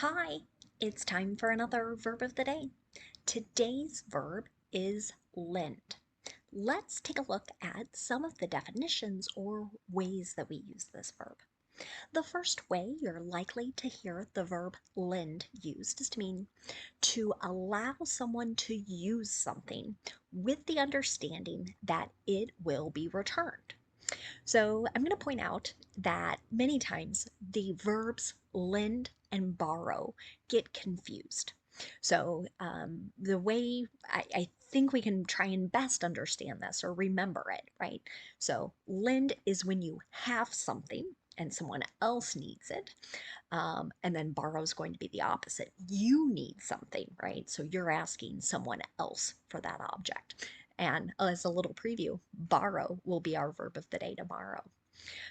Hi, it's time for another verb of the day. Today's verb is lend. Let's take a look at some of the definitions or ways that we use this verb. The first way you're likely to hear the verb lend used is to mean to allow someone to use something with the understanding that it will be returned. So I'm going to point out that many times the verbs lend and borrow get confused. So the way I think we can try and best understand this or remember it, right? So lend is when you have something and someone else needs it. And then borrow is going to be the opposite. You need something, right? So you're asking someone else for that object. And as a little preview, borrow will be our verb of the day tomorrow.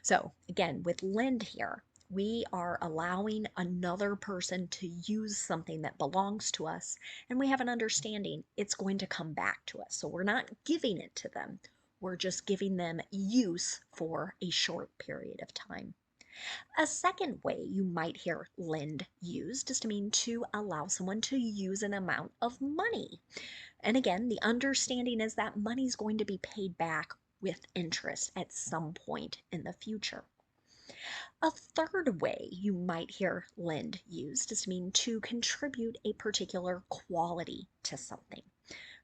So again, with lend here, we are allowing another person to use something that belongs to us, and we have an understanding it's going to come back to us. So we're not giving it to them, we're just giving them use for a short period of time. A second way you might hear lend used is to mean to allow someone to use an amount of money. And again, the understanding is that money is going to be paid back with interest at some point in the future. A third way you might hear lend used is to mean to contribute a particular quality to something.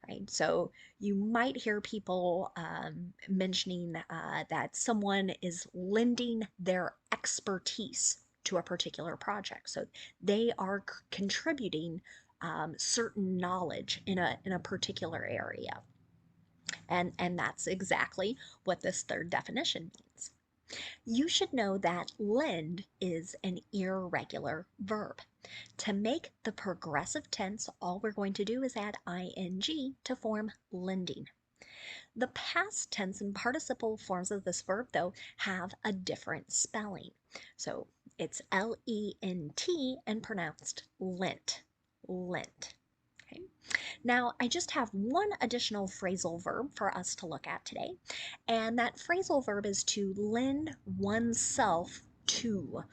Right? So you might hear people mentioning that someone is lending their expertise to a particular project. So they are contributing certain knowledge in a particular area. And that's exactly what this third definition means. You should know that lend is an irregular verb. To make the progressive tense, all we're going to do is add ing to form lending. The past tense and participle forms of this verb, though, have a different spelling. So it's L-E-N-T and pronounced lent, lent. Okay. Now, I just have one additional phrasal verb for us to look at today, and that phrasal verb is to lend oneself to.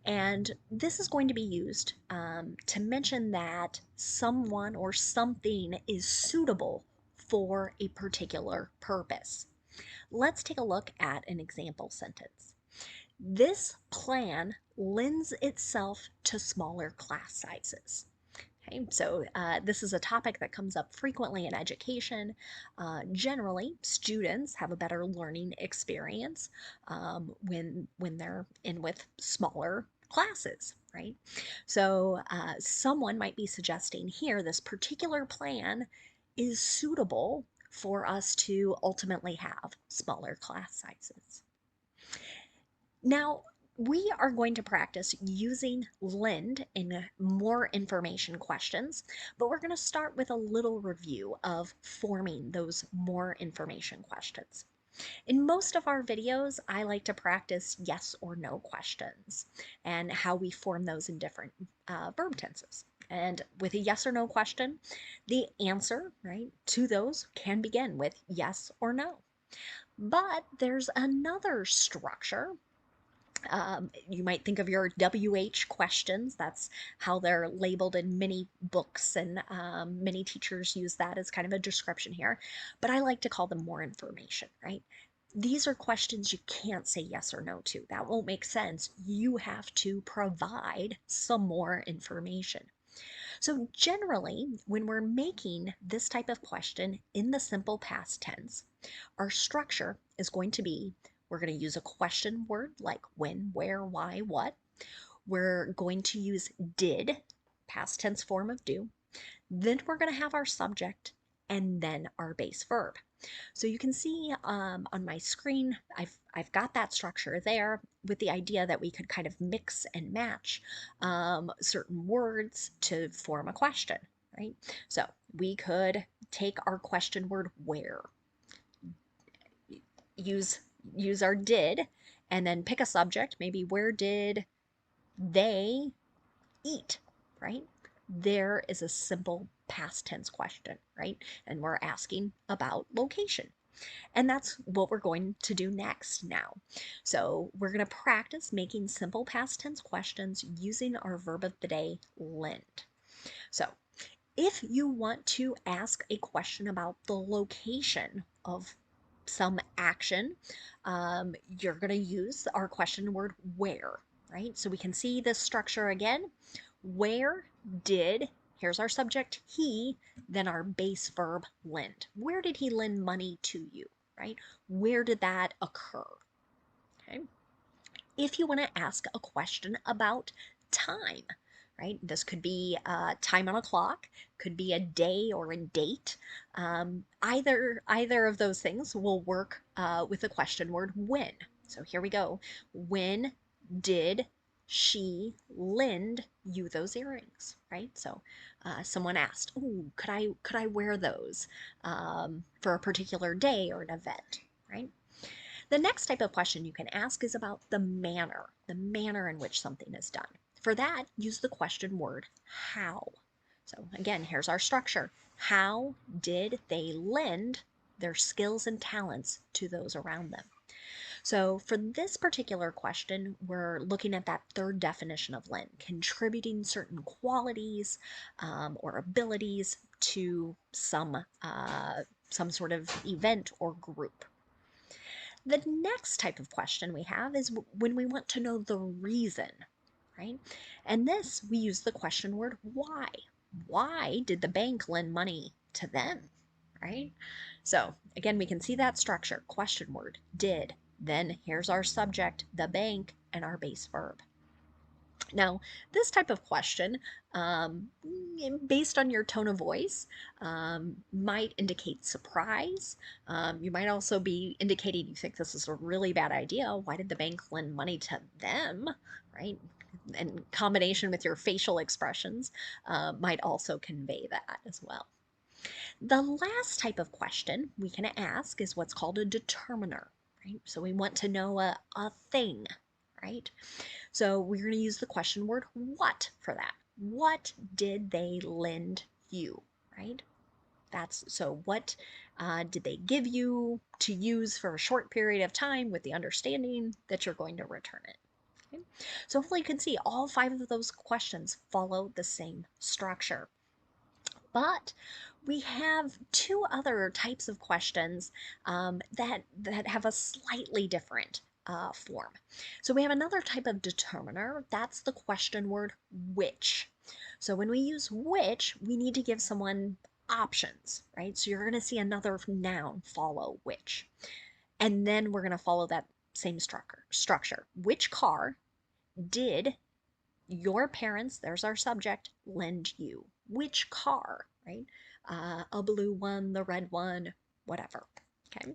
And this is going to be used to mention that someone or something is suitable for a particular purpose. Let's take a look at an example sentence. This plan lends itself to smaller class sizes. Okay, so this is a topic that comes up frequently in education. Generally, students have a better learning experience when they're in with smaller classes, right? So someone might be suggesting here this particular plan is suitable for us to ultimately have smaller class sizes. Now, we are going to practice using lend in more information questions, but we're going to start with a little review of forming those more information questions. In most of our videos, I like to practice yes or no questions and how we form those in different verb tenses. And with a yes or no question, the answer, right, to those can begin with yes or no. But there's another structure. You might think of your WH questions. That's how they're labeled in many books, and many teachers use that as kind of a description here. But I like to call them more information, right? These are questions you can't say yes or no to. That won't make sense. You have to provide some more information. So generally, when we're making this type of question in the simple past tense, our structure is going to be, we're going to use a question word like when, where, why, what. We're going to use did, past tense form of do. Then we're going to have our subject and then our base verb. So you can see on my screen, I've got that structure there with the idea that we could kind of mix and match certain words to form a question, right? So we could take our question word where, use our did, and then pick a subject, maybe where did they eat, right? There is a simple past tense question, right? And we're asking about location. And that's what we're going to do next now. So we're going to practice making simple past tense questions using our verb of the day, lend. So if you want to ask a question about the location of some action, you're going to use our question word where, right? So we can see this structure again. Where did, here's our subject, he, then our base verb, lend. Where did he lend money to you, right? Where did that occur? Okay. If you want to ask a question about time, right? This could be time on a clock, could be a day or a date. Either of those things will work with the question word when. So here we go. When did she lend you those earrings, right? So someone asked, "Oh, could I wear those for a particular day or an event?" Right? The next type of question you can ask is about the manner in which something is done. For that, use the question word how. So again, here's our structure. How did they lend their skills and talents to those around them? So for this particular question, we're looking at that third definition of lend, contributing certain qualities or abilities to some sort of event or group. The next type of question we have is when we want to know the reason, right? And this, we use the question word why. Why did the bank lend money to them, right? So again, we can see that structure, question word, did, then here's our subject, the bank, and our base verb. Now, this type of question, based on your tone of voice, might indicate surprise. You might also be indicating you think this is a really bad idea. Why did the bank lend money to them, right? In combination with your facial expressions, might also convey that as well. The last type of question we can ask is what's called a determiner, right? So we want to know a thing, right? So we're going to use the question word what for that. What did they lend you, right? That's so what did they give you to use for a short period of time with the understanding that you're going to return it. Okay? So hopefully you can see all 5 of those questions follow the same structure. But we have 2 other types of questions that have a slightly different form. So we have another type of determiner. That's the question word which. So when we use which, we need to give someone options, right? So you're going to see another noun follow which. And then we're going to follow that same structure. Which car did your parents, there's our subject, lend you? Which car, right? A blue one, the red one, whatever. Okay.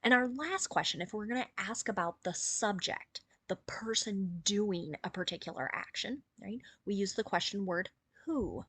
And our last question, if we're going to ask about the subject, the person doing a particular action, right? We use the question word who.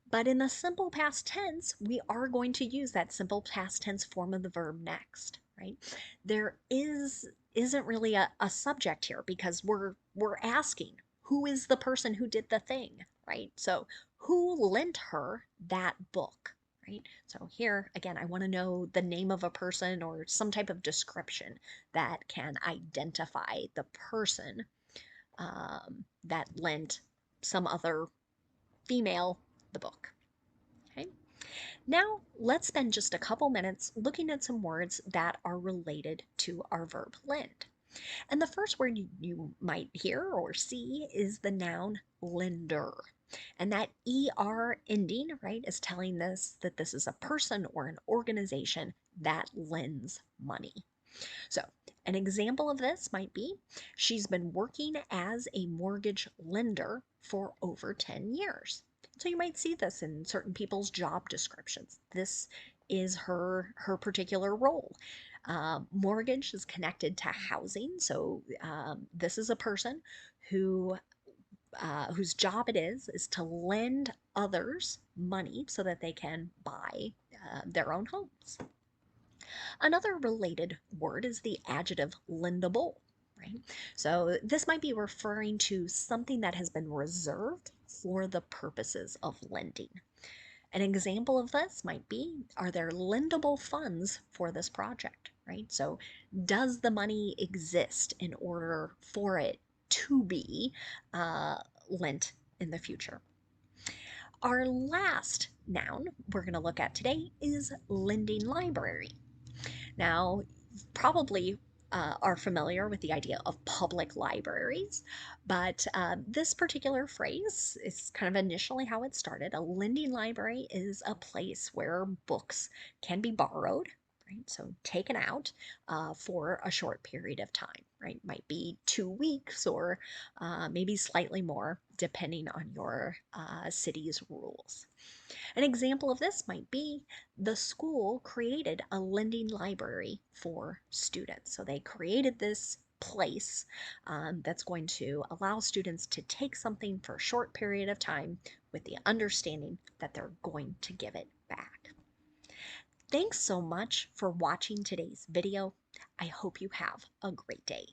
But in the simple past tense, we are going to use that simple past tense form of the verb next, right? There isn't really a subject here because we're asking who is the person who did the thing, right? So who lent her that book, right? So here again, I want to know the name of a person or some type of description that can identify the person that lent some other female the book. Okay. Now let's spend just a couple minutes looking at some words that are related to our verb lend. And the first word you might hear or see is the noun lender. And that ER ending, right, is telling us that this is a person or an organization that lends money. So an example of this might be she's been working as a mortgage lender for over 10 years. So you might see this in certain people's job descriptions. This is her particular role. Mortgage is connected to housing, so this is a person who whose job it is to lend others money so that they can buy their own homes. Another related word is the adjective lendable, right? So this might be referring to something that has been reserved for the purposes of lending. An example of this might be, are there lendable funds for this project, right? So does the money exist in order for it to be lent in the future? Our last noun we're going to look at today is lending library. Now, probably are familiar with the idea of public libraries, but this particular phrase is kind of initially how it started. A lending library is a place where books can be borrowed, right? So taken out for a short period of time, right? Might be 2 weeks or maybe slightly more, depending on your city's rules. An example of this might be the school created a lending library for students. So they created this place that's going to allow students to take something for a short period of time with the understanding that they're going to give it back. Thanks so much for watching today's video. I hope you have a great day.